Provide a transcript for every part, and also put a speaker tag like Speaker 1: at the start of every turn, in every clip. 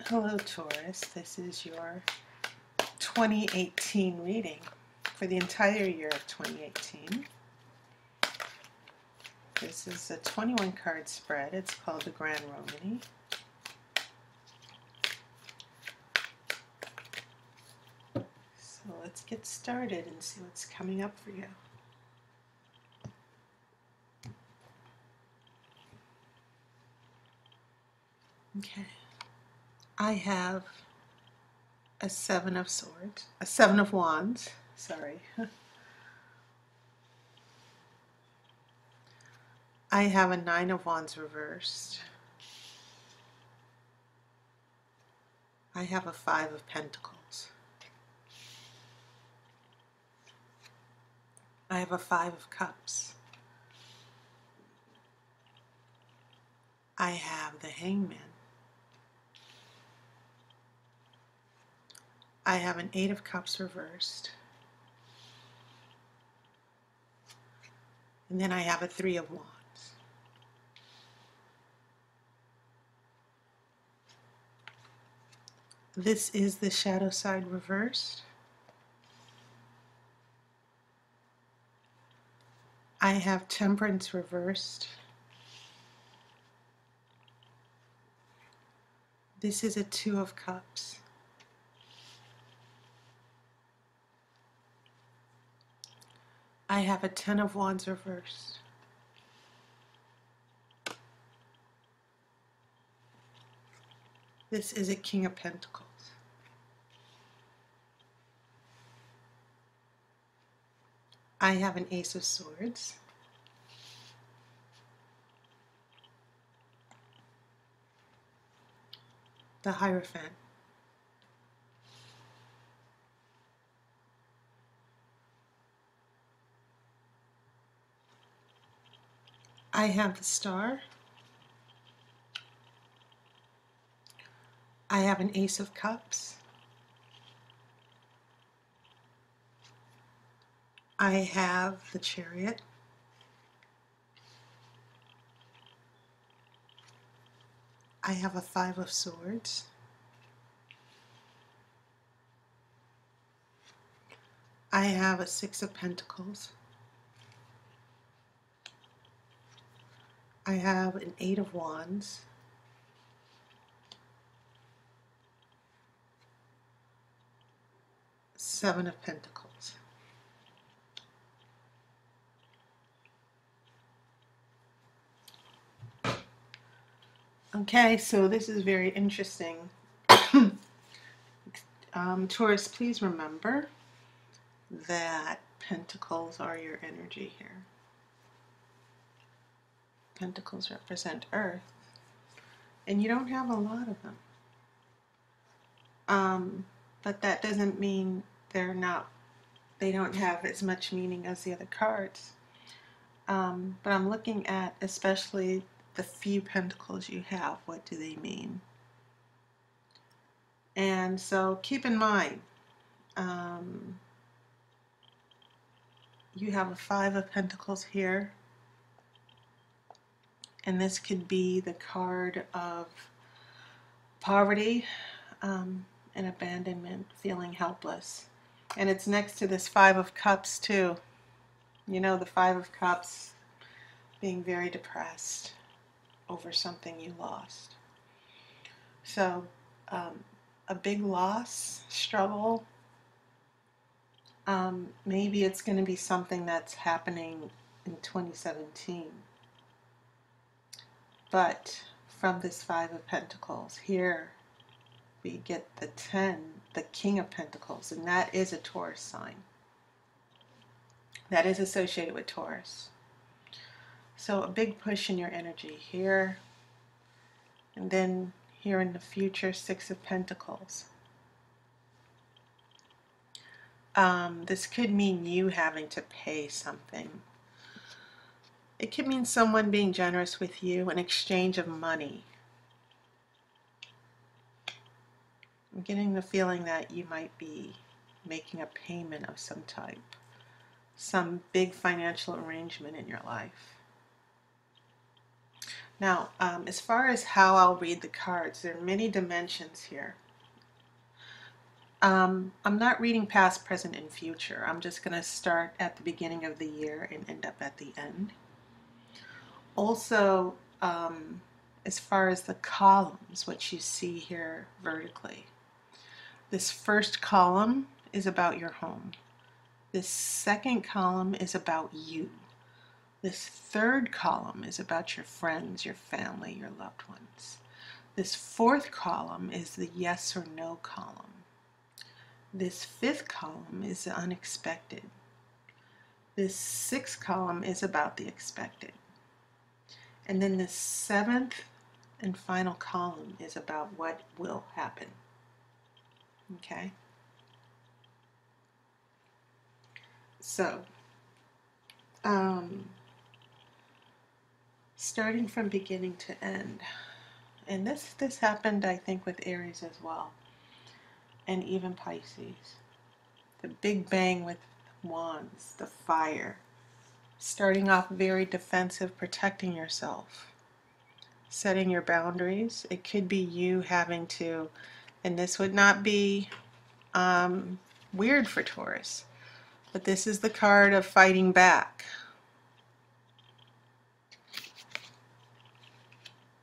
Speaker 1: Hello Taurus, this is your 2018 reading for the entire year of 2018. This is a 21 card spread. It's called the Grand Romany. So let's get started and see what's coming up for you. Okay, I have a Seven of Swords, a Seven of Wands, sorry. I have a Nine of Wands reversed. I have a Five of Pentacles. I have a Five of Cups. I have the Hangman. I have an Eight of Cups reversed. And then I have a Three of Wands. This is the shadow side reversed. I have Temperance reversed. This is a Two of Cups. I have a Ten of Wands reversed. This is a King of Pentacles. I have an Ace of Swords. The Hierophant. I have the Star. I have an Ace of Cups. I have the Chariot. I have a Five of Swords. I have a Six of Pentacles. I have an Eight of Wands. Seven of Pentacles. Okay, so this is very interesting. Taurus, please remember that Pentacles are your energy here. Pentacles represent Earth, and you don't have a lot of them. But that doesn't mean they don't have as much meaning as the other cards. But I'm looking at especially the few pentacles you have. What do they mean? And so keep in mind, you have a Five of Pentacles here, and this could be the card of poverty and abandonment, feeling helpless. And it's next to this Five of Cups too. You know, the Five of Cups, being very depressed over something you lost. So a big loss, struggle. Maybe it's going to be something that's happening in 2017. But from this Five of Pentacles, here we get the 10, the King of Pentacles, and that is a Taurus sign. That is associated with Taurus. So a big push in your energy here. And then here in the future, Six of Pentacles. This could mean you having to pay something. It could mean someone being generous with you in exchange of money. I'm getting the feeling that you might be making a payment of some type. Some big financial arrangement in your life. Now, as far as how I'll read the cards, there are many dimensions here. I'm not reading past, present, and future. I'm just going to start at the beginning of the year and end up at the end. Also, as far as the columns, what you see here vertically, this first column is about your home. This second column is about you. This third column is about your friends, your family, your loved ones. This fourth column is the yes or no column. This fifth column is the unexpected. This sixth column is about the expected. And then the seventh and final column is about what will happen. Okay? So, starting from beginning to end. And this happened, I think, with Aries as well. And even Pisces. The big bang with wands, the fire. Starting off very defensive, protecting yourself. Setting your boundaries. It could be you having to, and this would not be weird for Taurus, but this is the card of fighting back.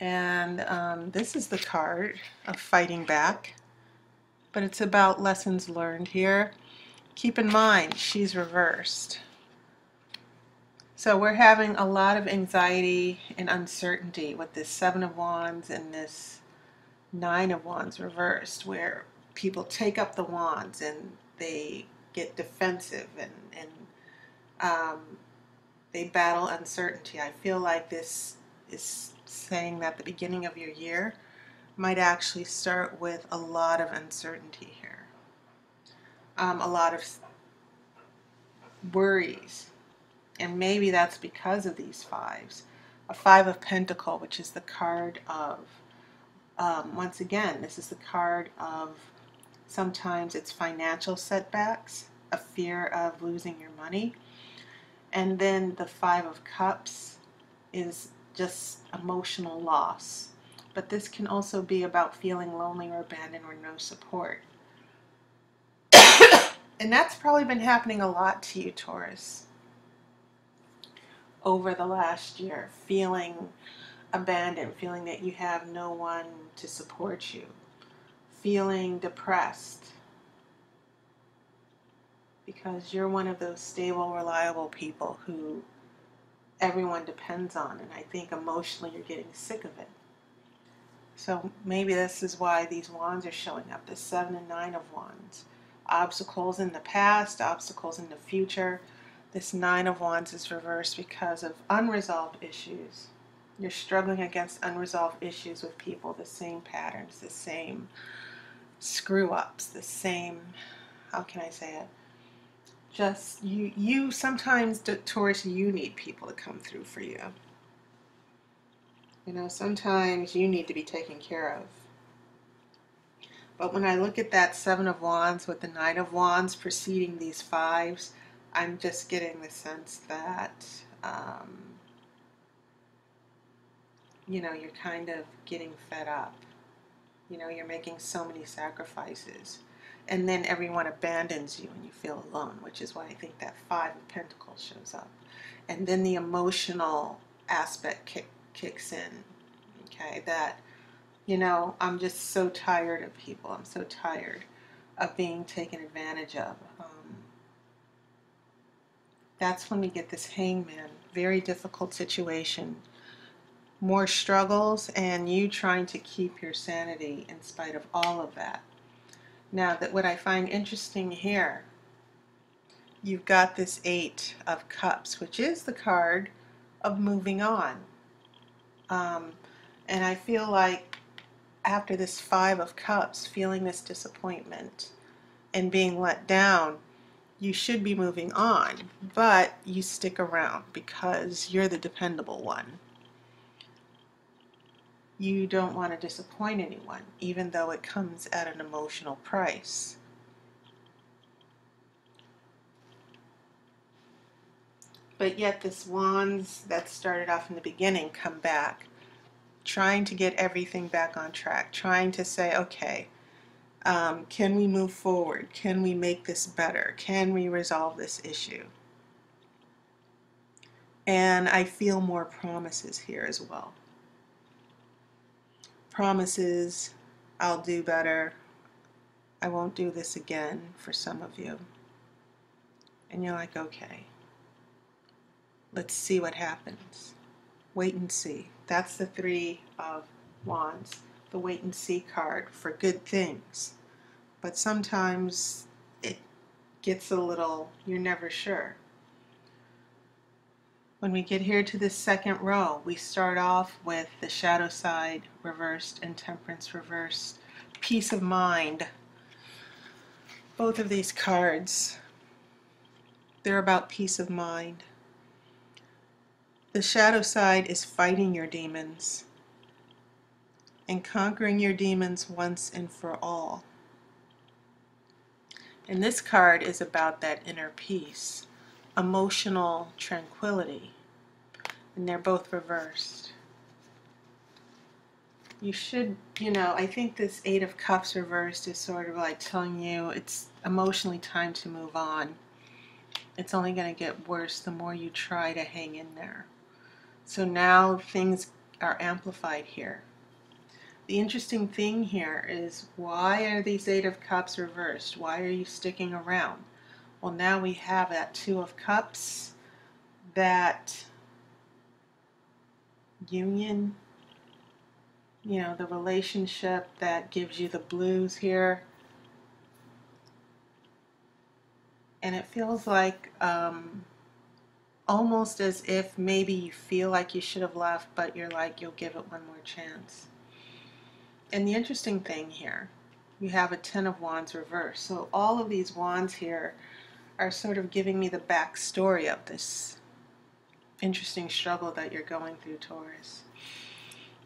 Speaker 1: And this is the card of fighting back, but it's about lessons learned here. Keep in mind, she's reversed. So we're having a lot of anxiety and uncertainty with this Seven of Wands and this Nine of Wands reversed, where people take up the wands and they get defensive and they battle uncertainty. I feel like this is saying that the beginning of your year might actually start with a lot of uncertainty here. A lot of worries. And maybe that's because of these fives. A Five of Pentacles, which is the card of, once again, this is the card of sometimes it's financial setbacks, a fear of losing your money. And then the Five of Cups is just emotional loss. But this can also be about feeling lonely or abandoned or no support. And that's probably been happening a lot to you, Taurus, over the last year. Feeling abandoned, feeling that you have no one to support you, feeling depressed because you're one of those stable, reliable people who everyone depends on, and I think emotionally you're getting sick of it. So maybe this is why these wands are showing up, the Seven and Nine of Wands. Obstacles in the past, obstacles in the future. This Nine of Wands is reversed because of unresolved issues. You're struggling against unresolved issues with people, the same patterns, the same screw-ups, the same, how can I say it? Just, you sometimes, Taurus, you need people to come through for you. You know, sometimes you need to be taken care of. But when I look at that Seven of Wands with the Nine of Wands preceding these fives, I'm just getting the sense that, you know, you're kind of getting fed up. You know, you're making so many sacrifices. And then everyone abandons you and you feel alone, which is why I think that Five of Pentacles shows up. And then the emotional aspect kicks in, okay, that, you know, I'm just so tired of people. I'm so tired of being taken advantage of. That's when we get this Hangman, very difficult situation, more struggles, and you trying to keep your sanity in spite of all of that. Now, that what I find interesting here, you've got this Eight of Cups, which is the card of moving on. And I feel like after this Five of Cups, feeling this disappointment and being let down, you should be moving on, but you stick around because you're the dependable one. You don't want to disappoint anyone, even though it comes at an emotional price. But yet this wands that started off in the beginning come back trying to get everything back on track, trying to say, okay, can we move forward? Can we make this better? Can we resolve this issue? And I feel more promises here as well. Promises, I'll do better. I won't do this again for some of you. And you're like, okay, let's see what happens. Wait and see. That's the Three of Wands, the wait and see card for good things. But sometimes it gets a little, you're never sure. When we get here to this second row, we start off with the shadow side reversed and temperance reversed. Peace of mind. Both of these cards, they're about peace of mind. The shadow side is fighting your demons and conquering your demons once and for all. And this card is about that inner peace, emotional tranquility, and they're both reversed. You should, I think this Eight of Cups reversed is sort of like telling you it's emotionally time to move on. It's only going to get worse the more you try to hang in there. So now things are amplified here. The interesting thing here is, why are these Eight of Cups reversed? Why are you sticking around? Well, now we have that Two of Cups, that union, the relationship that gives you the blues here. And it feels like almost as if maybe you feel like you should have left, but you're like, you'll give it one more chance. And the interesting thing here, you have a Ten of Wands reversed. So all of these wands here are sort of giving me the backstory of this interesting struggle that you're going through, Taurus.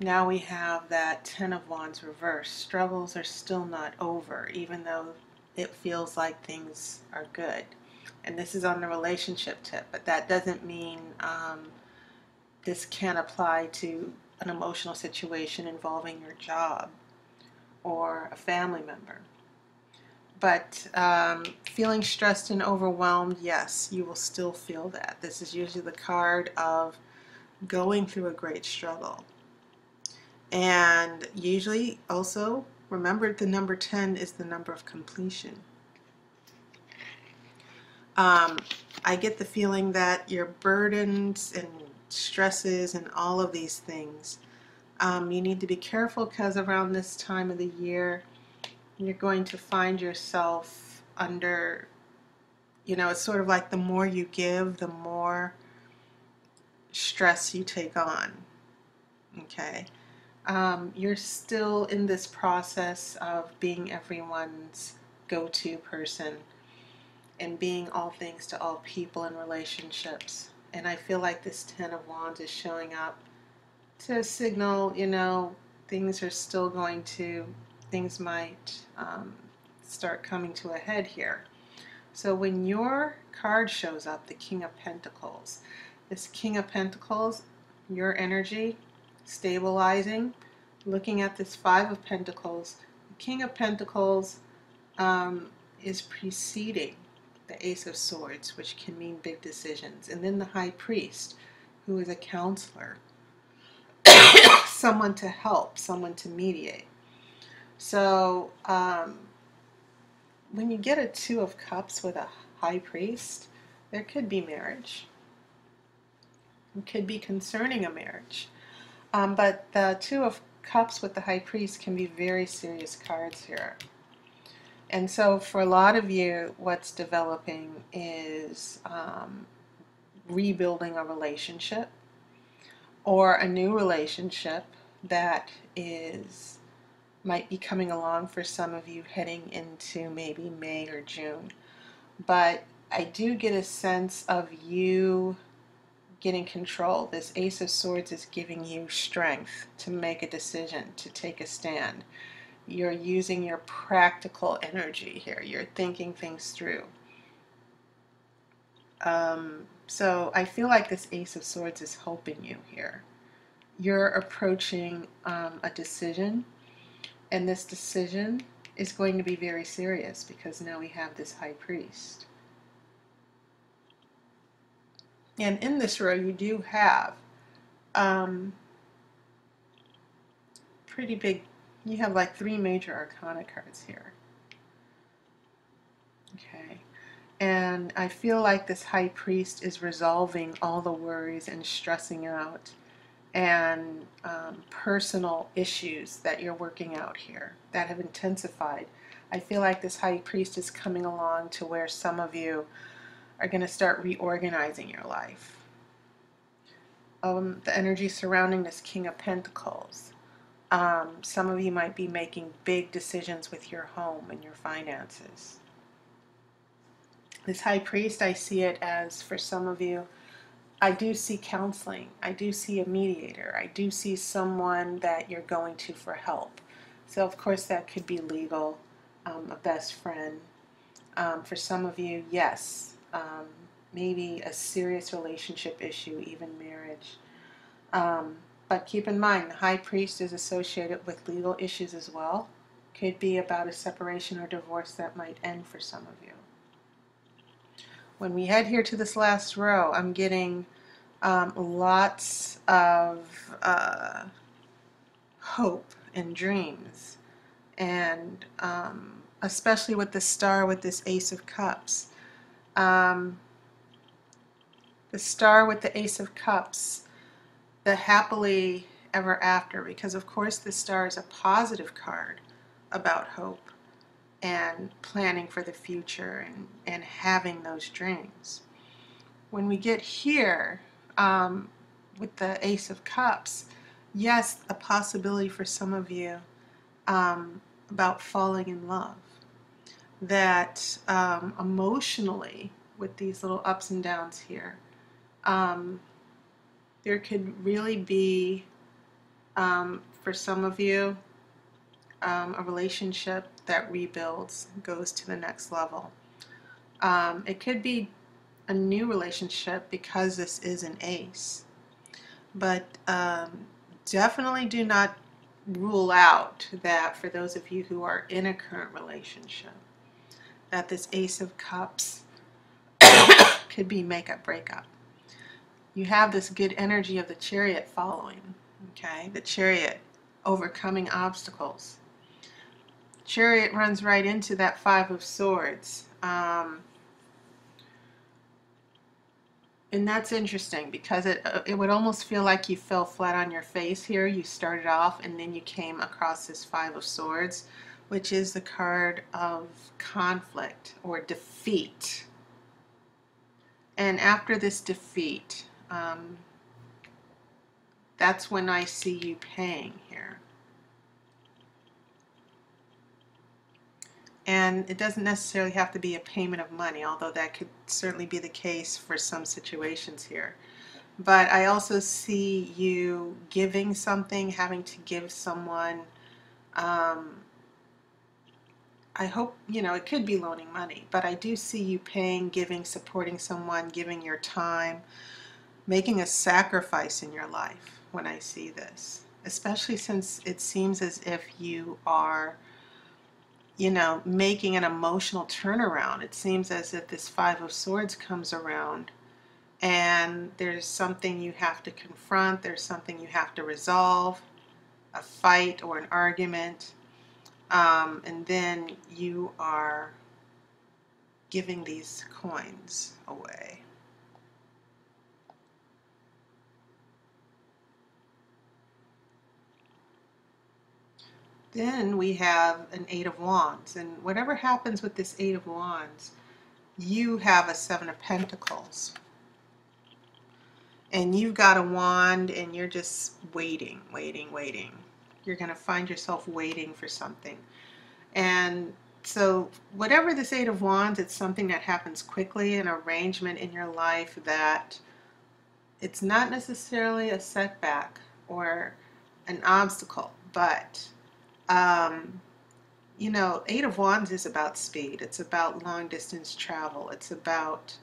Speaker 1: Now we have that Ten of Wands reversed. Struggles are still not over, even though it feels like things are good. And this is on the relationship tip, but that doesn't mean this can't apply to an emotional situation involving your job or a family member. But feeling stressed and overwhelmed, yes, you will still feel that. This is usually the card of going through a great struggle. And usually also, remember, the number 10 is the number of completion. I get the feeling that your burdens and stresses and all of these things, you need to be careful, because around this time of the year, you're going to find yourself under, it's sort of like the more you give, the more stress you take on. Okay? You're still in this process of being everyone's go-to person and being all things to all people in relationships. And I feel like this Ten of Wands is showing up to signal, things are still things might start coming to a head here. So when your card shows up, the King of Pentacles, this King of Pentacles, your energy, stabilizing, looking at this Five of Pentacles, the King of Pentacles is preceding the Ace of Swords, which can mean big decisions, and then the High Priest, who is a counselor, someone to help, someone to mediate. So when you get a Two of Cups with a High Priest, there could be marriage. It could be concerning a marriage. But the Two of Cups with the High Priest can be very serious cards here. And so for a lot of you, what's developing is rebuilding a relationship, or a new relationship that might be coming along for some of you heading into maybe May or June. But I do get a sense of you getting control. This Ace of Swords is giving you strength to make a decision, to take a stand. You're using your practical energy here. You're thinking things through. So I feel like this Ace of Swords is helping you here. you're approaching a decision, and this decision is going to be very serious because now we have this high priest. And in this row, you do have pretty big, you have like 3 major arcana cards here. Okay. And I feel like this high priest is resolving all the worries and stressing out and personal issues that you're working out here that have intensified. I feel like this high priest is coming along to where some of you are going to start reorganizing your life. The energy surrounding this King of Pentacles. Some of you might be making big decisions with your home and your finances. This high priest, I see it as, for some of you, I do see counseling. I do see a mediator. I do see someone that you're going to for help. So, of course, that could be legal, a best friend. For some of you, yes, maybe a serious relationship issue, even marriage. But keep in mind, the high priest is associated with legal issues as well. Could be about a separation or divorce that might end for some of you. When we head here to this last row, I'm getting lots of hope and dreams, and especially with the star with this Ace of Cups. The star with the Ace of Cups, the happily ever after, because of course the star is a positive card about hope and planning for the future and having those dreams. When we get here with the Ace of Cups, yes, a possibility for some of you about falling in love. That emotionally, with these little ups and downs here, there could really be, for some of you, a relationship that rebuilds, goes to the next level. It could be a new relationship because this is an ace. But definitely do not rule out that for those of you who are in a current relationship, that this Ace of Cups could be make-up, breakup. You have this good energy of the Chariot following, okay? The Chariot overcoming obstacles. Chariot runs right into that Five of Swords. And that's interesting because it would almost feel like you fell flat on your face here. You started off and then you came across this Five of Swords, which is the card of conflict or defeat. And after this defeat, that's when I see you paying here. And it doesn't necessarily have to be a payment of money, although that could certainly be the case for some situations here. But I also see you giving something, having to give someone, I hope, it could be loaning money, but I do see you paying, giving, supporting someone, giving your time, making a sacrifice in your life when I see this, especially since it seems as if you are making an emotional turnaround. It seems as if this Five of Swords comes around and there's something you have to confront, there's something you have to resolve, a fight or an argument, and then you are giving these coins away. Then we have an Eight of Wands, and whatever happens with this Eight of Wands, you have a Seven of Pentacles. And you've got a wand and you're just waiting. You're going to find yourself waiting for something. And so whatever this Eight of Wands, it's something that happens quickly, an arrangement in your life that it's not necessarily a setback or an obstacle, but Eight of Wands is about speed. It's about long distance travel. It's about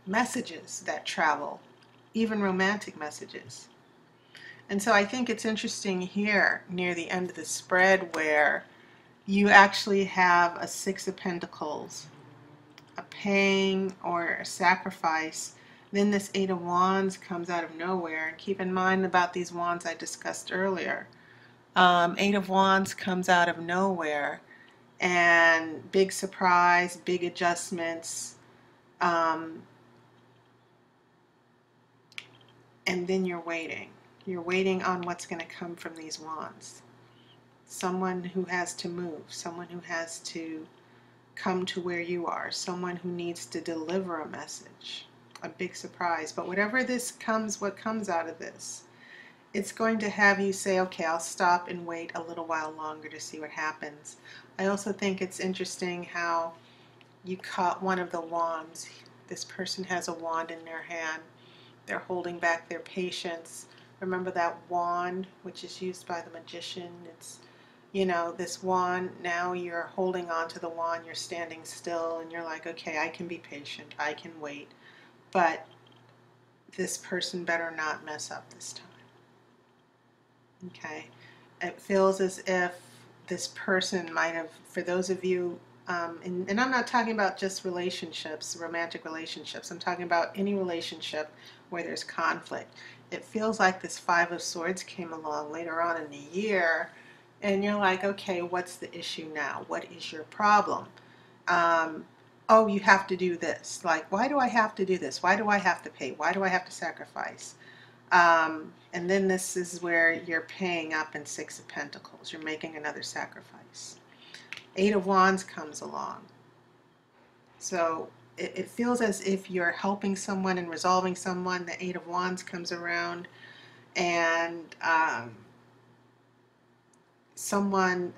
Speaker 1: messages that travel, even romantic messages. And so I think it's interesting here near the end of the spread where you actually have a Six of Pentacles, a pain or a sacrifice. Then this Eight of Wands comes out of nowhere. And keep in mind about these wands I discussed earlier. Eight of Wands comes out of nowhere, and big surprise, big adjustments, and then you're waiting. You're waiting on what's going to come from these wands. Someone who has to move, someone who has to come to where you are, someone who needs to deliver a message, a big surprise. But whatever this comes, what comes out of this, it's going to have you say, okay, I'll stop and wait a little while longer to see what happens. I also think it's interesting how you caught one of the wands. This person has a wand in their hand. They're holding back their patience. Remember that wand, which is used by the magician? It's, you know, this wand, now you're holding on to the wand, you're standing still, and you're like, okay, I can be patient, I can wait, but this person better not mess up this time. Okay, it feels as if this person might have, for those of you, and I'm not talking about just relationships, romantic relationships, I'm talking about any relationship where there's conflict. It feels like this Five of Swords came along later on in the year, and you're like, okay, what's the issue now? What is your problem? Oh, you have to do this. Like, why do I have to do this? Why do I have to pay? Why do I have to sacrifice? And then this is where you're paying up in Six of Pentacles. You're making another sacrifice. Eight of Wands comes along. So it feels as if you're helping someone and resolving someone. The Eight of Wands comes around, and someone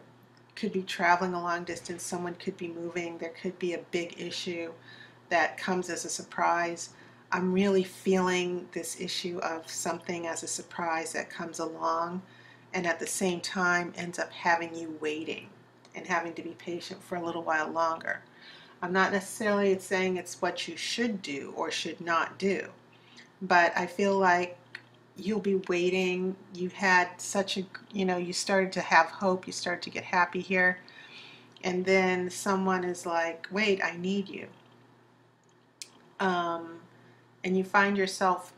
Speaker 1: could be traveling a long distance. Someone could be moving. There could be a big issue that comes as a surprise. I'm really feeling this issue of something as a surprise that comes along and at the same time ends up having you waiting and having to be patient for a little while longer. I'm not necessarily saying it's what you should do or should not do, but I feel like you'll be waiting. You had such a, you started to have hope, you started to get happy here, and then someone is like, wait, I need you. And you find yourself,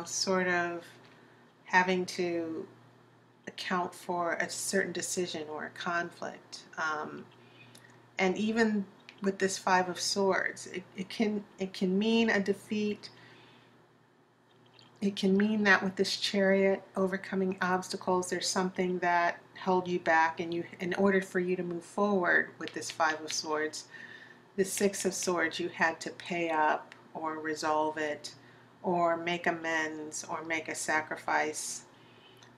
Speaker 1: sort of having to account for a certain decision or a conflict. And even with this Five of Swords, it can mean a defeat. It can mean that with this Chariot, overcoming obstacles, there's something that held you back, and in order for you to move forward with this Five of Swords, the Six of Swords, you had to pay up or resolve it or make amends or make a sacrifice.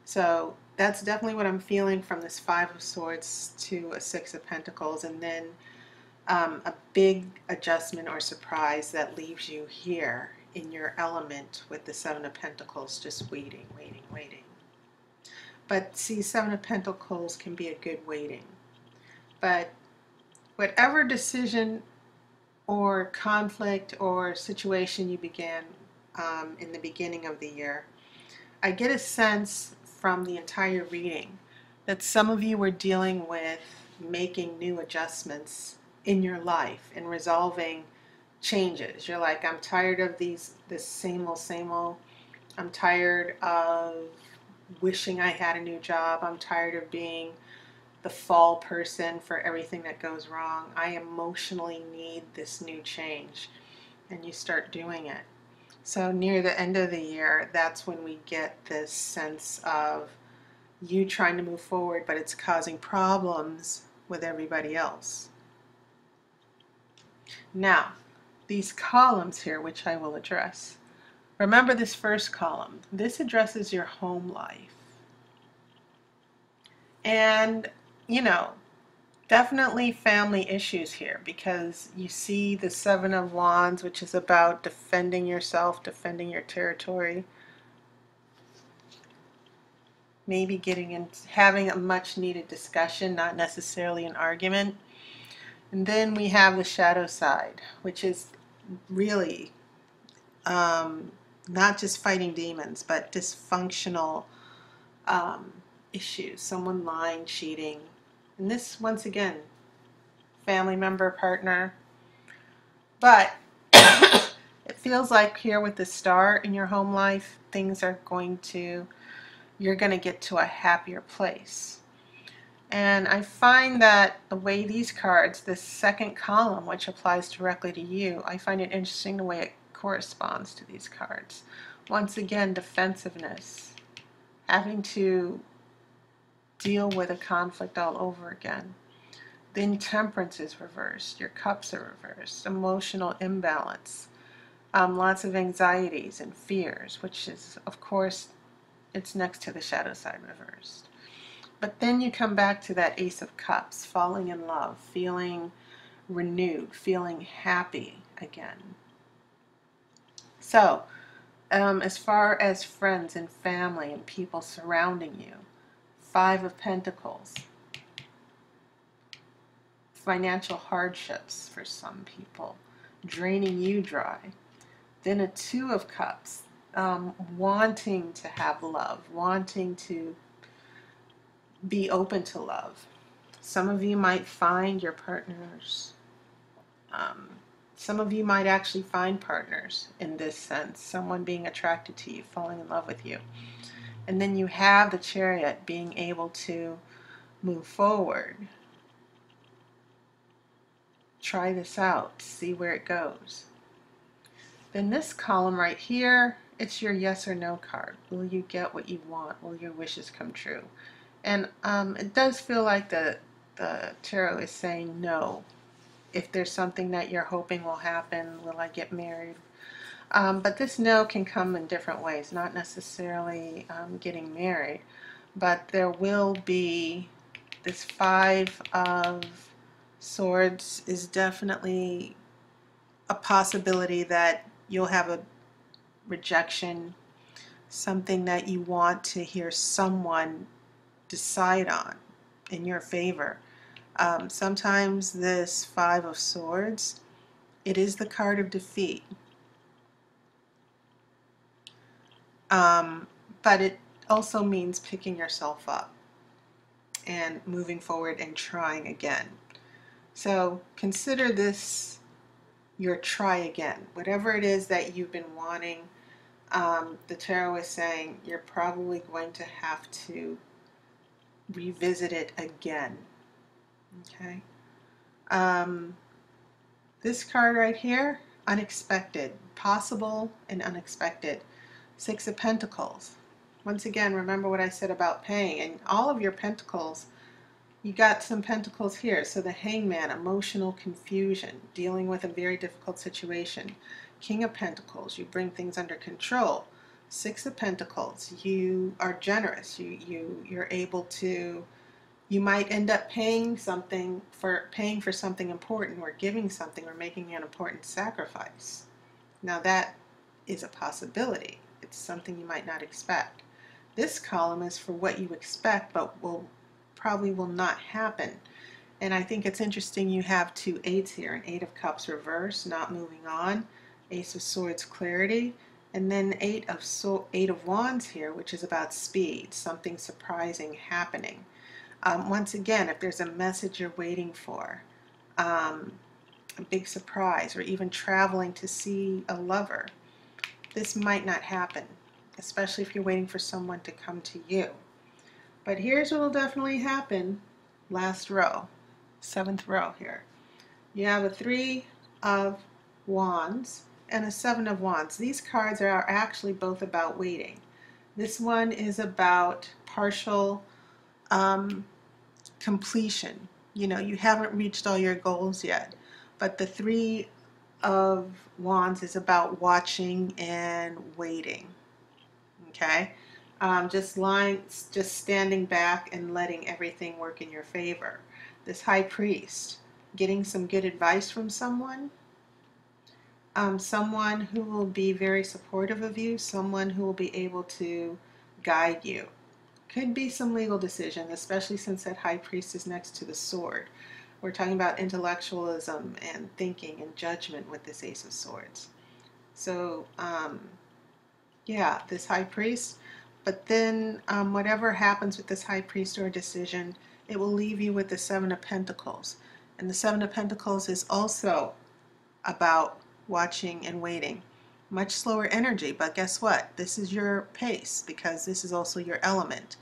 Speaker 1: So that's definitely what I'm feeling from this Five of Swords to a Six of Pentacles, and then a big adjustment or surprise that leaves you here in your element with the Seven of Pentacles, just waiting, waiting, waiting. But see, Seven of Pentacles can be a good waiting. But whatever decision or conflict or situation you began in the beginning of the year, I get a sense from the entire reading that some of you were dealing with making new adjustments in your life and resolving changes. You're like, I'm tired of this same old. I'm tired of wishing I had a new job. I'm tired of being the fall person for everything that goes wrong. I emotionally need this new change. And you start doing it. So near the end of the year, that's when we get this sense of you trying to move forward, but it's causing problems with everybody else. Now, these columns here, which I will address. Remember this first column. This addresses your home life. And, definitely family issues here, because you see the Seven of Wands, which is about defending yourself, defending your territory. Maybe having a much needed discussion, not necessarily an argument. And then we have the shadow side, which is really not just fighting demons, but dysfunctional um, issues, someone lying, cheating. And this, once again, family member, partner. But it feels like here with the star in your home life, things are going to, you're going to get to a happier place. And I find that the way these cards, this second column, which applies directly to you, I find it interesting the way it corresponds to these cards. Once again, defensiveness, having to deal with a conflict all over again. Then temperance is reversed, your cups are reversed, emotional imbalance, lots of anxieties and fears, which is, of course, it's next to the shadow side reversed. But then you come back to that Ace of Cups, falling in love, feeling renewed, feeling happy again. So, as far as friends and family and people surrounding you, Five of Pentacles, financial hardships for some people, draining you dry. Then a Two of Cups, wanting to have love, wanting to be open to love. Some of you might find your partners. Some of you might actually find partners in this sense, someone being attracted to you, falling in love with you. And then you have the Chariot, being able to move forward. Try this out, see where it goes. Then this column right here, it's your yes or no card. Will you get what you want? Will your wishes come true? And it does feel like the tarot is saying no. If there's something that you're hoping will happen, will I get married? But this no can come in different ways, not necessarily getting married, but there will be this Five of Swords is definitely a possibility that you'll have a rejection, something that you want to hear someone decide on in your favor. Sometimes this Five of Swords, it is the card of defeat. But it also means picking yourself up and moving forward and trying again. So consider this your try again. Whatever it is that you've been wanting, the tarot is saying you're probably going to have to revisit it again. Okay. This card right here, unexpected, possible and unexpected. Six of Pentacles. Once again, remember what I said about paying. And all of your pentacles, you got some pentacles here. So the Hangman, emotional confusion, dealing with a very difficult situation. King of Pentacles, you bring things under control. Six of Pentacles, you are generous. You're able to, you might end up paying for something important, or giving something, or making an important sacrifice. Now that is a possibility. It's something you might not expect. This column is for what you expect, but probably will not happen. And I think it's interesting you have two eights here, an Eight of Cups reverse, not moving on, Ace of Swords, clarity, and then Eight of Wands here, which is about speed, something surprising happening. Once again, if there's a message you're waiting for, a big surprise, or even traveling to see a lover, this might not happen, especially if you're waiting for someone to come to you. But here's what will definitely happen. Last row, 7th row here. You have a Three of Wands and a Seven of Wands. These cards are actually both about waiting. This one is about partial completion. You know, you haven't reached all your goals yet. But the Three of Wands is about watching and waiting. Okay? Just standing back and letting everything work in your favor. This High Priest, getting some good advice from someone. Someone who will be very supportive of you, someone who will be able to guide you. Could be some legal decision, especially since that High Priest is next to the sword. We're talking about intellectualism and thinking and judgment with this Ace of Swords. So, yeah, this high priest. But then whatever happens with this high priest or decision, it will leave you with the Seven of Pentacles. And the Seven of Pentacles is also about watching and waiting. Much slower energy, but guess what? This is your pace because this is also your element.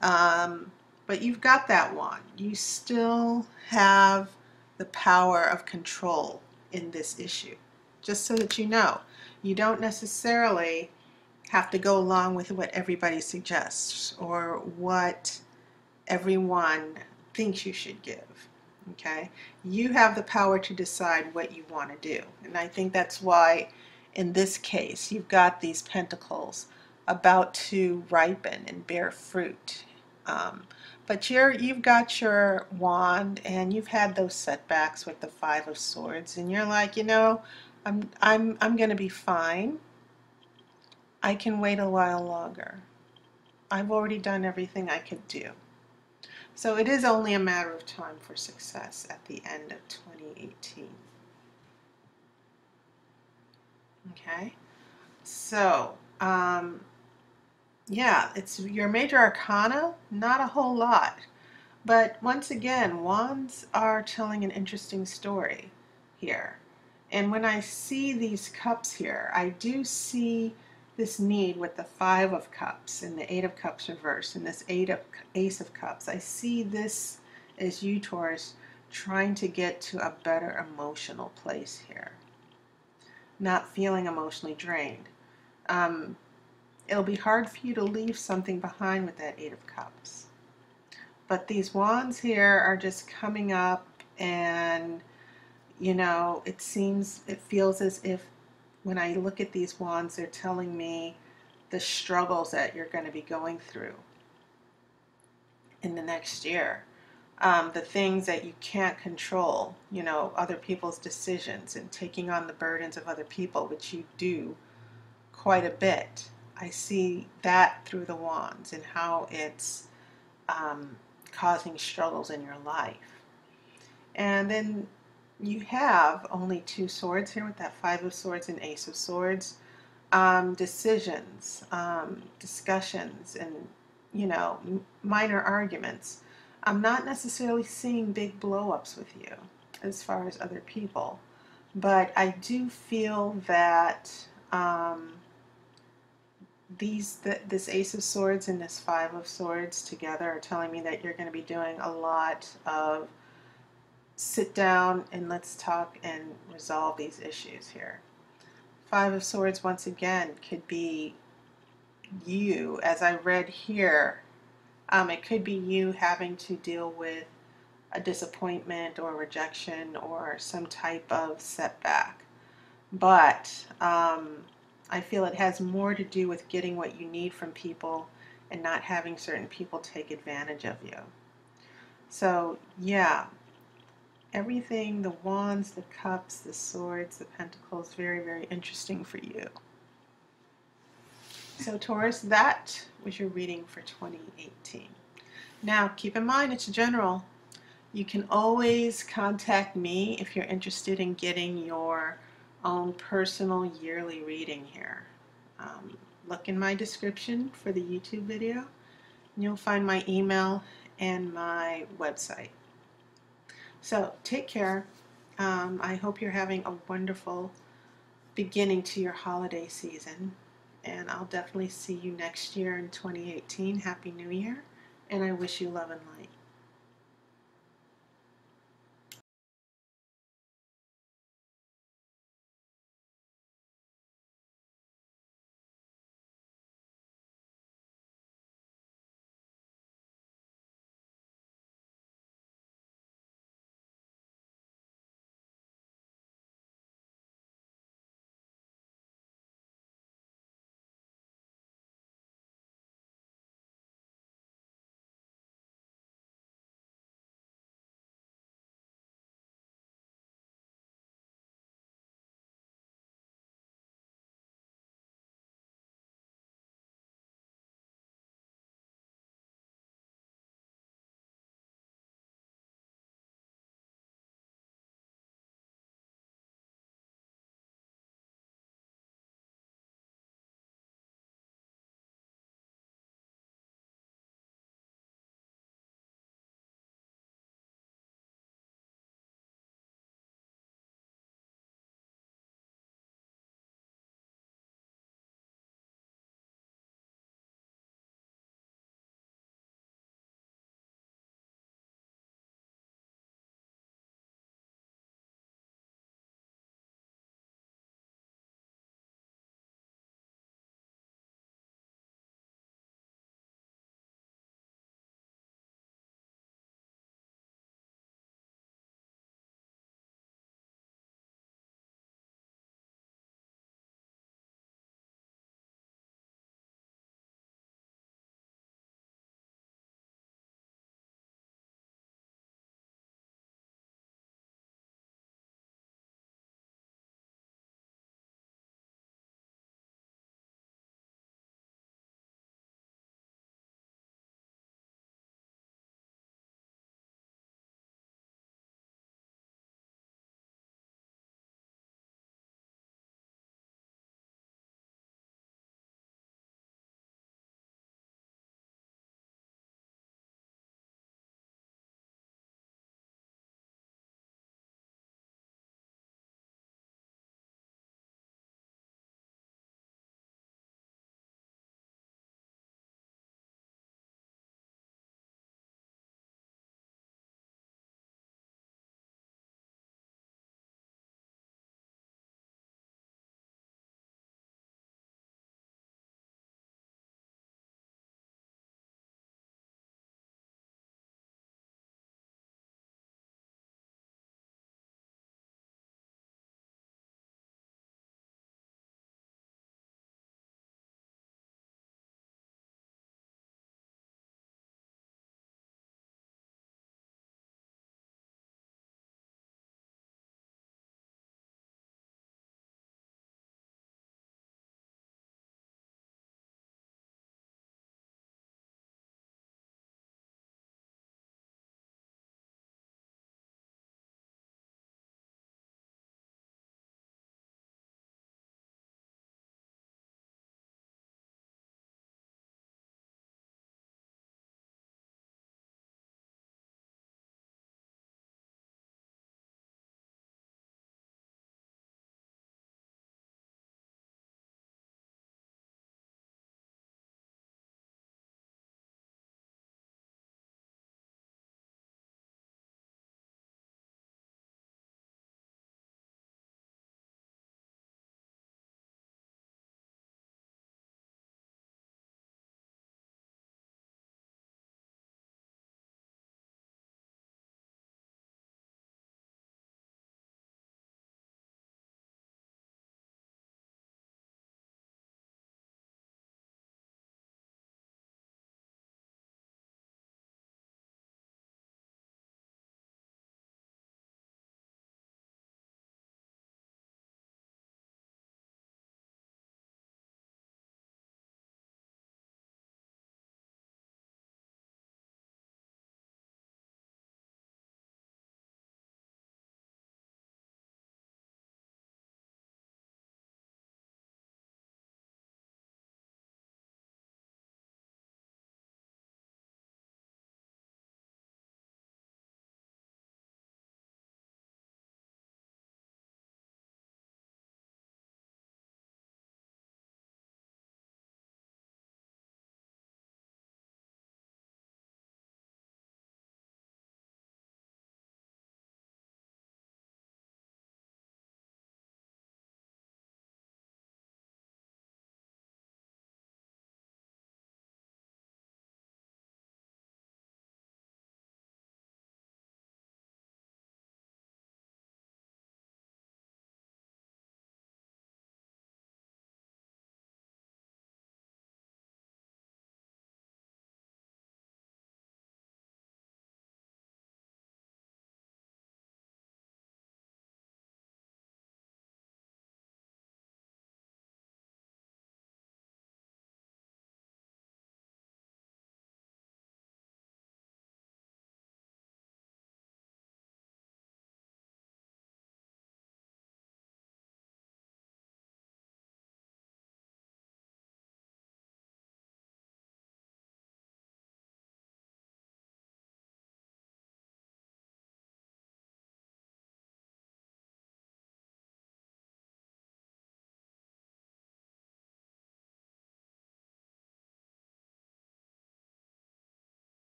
Speaker 1: But you've got that wand. You still have the power of control in this issue. Just so that you know, you don't necessarily have to go along with what everybody suggests or what everyone thinks you should give. Okay? You have the power to decide what you want to do. And I think that's why in this case you've got these pentacles about to ripen and bear fruit. But you've got your wand and you've had those setbacks with the Five of Swords, and you're like, you know, I'm going to be fine. I can wait a while longer. I've already done everything I could do. So it is only a matter of time for success at the end of 2018. Okay, so yeah, it's your major arcana, not a whole lot. But once again, wands are telling an interesting story here. And when I see these cups here, I do see this need with the Five of Cups and the Eight of Cups reversed and this Ace of Cups. I see this as you, Taurus, trying to get to a better emotional place here. Not feeling emotionally drained. It'll be hard for you to leave something behind with that Eight of Cups. But these wands here are just coming up, and you know, it feels as if when I look at these wands, they're telling me the struggles that you're going to be going through in the next year. The things that you can't control, you know, other people's decisions and taking on the burdens of other people, which you do quite a bit. I see that through the wands and how it's causing struggles in your life. And then you have only two swords here with that Five of Swords and Ace of Swords. Decisions, discussions, and, you know, minor arguments. I'm not necessarily seeing big blow-ups with you as far as other people, but I do feel that this Ace of Swords and this Five of Swords together are telling me that you're going to be doing a lot of sit down and let's talk and resolve these issues here. Five of Swords, once again, could be you, as I read here. It could be you having to deal with a disappointment or rejection or some type of setback. But I feel it has more to do with getting what you need from people and not having certain people take advantage of you. So yeah, everything, the wands, the cups, the swords, the pentacles, very, very interesting for you. So Taurus, that was your reading for 2018. Now, keep in mind, it's general. You can always contact me if you're interested in getting your own personal yearly reading here. Look in my description for the YouTube video, and you'll find my email and my website. So take care. I hope you're having a wonderful beginning to your holiday season, and I'll definitely see you next year in 2018. Happy New Year, and I wish you love and light.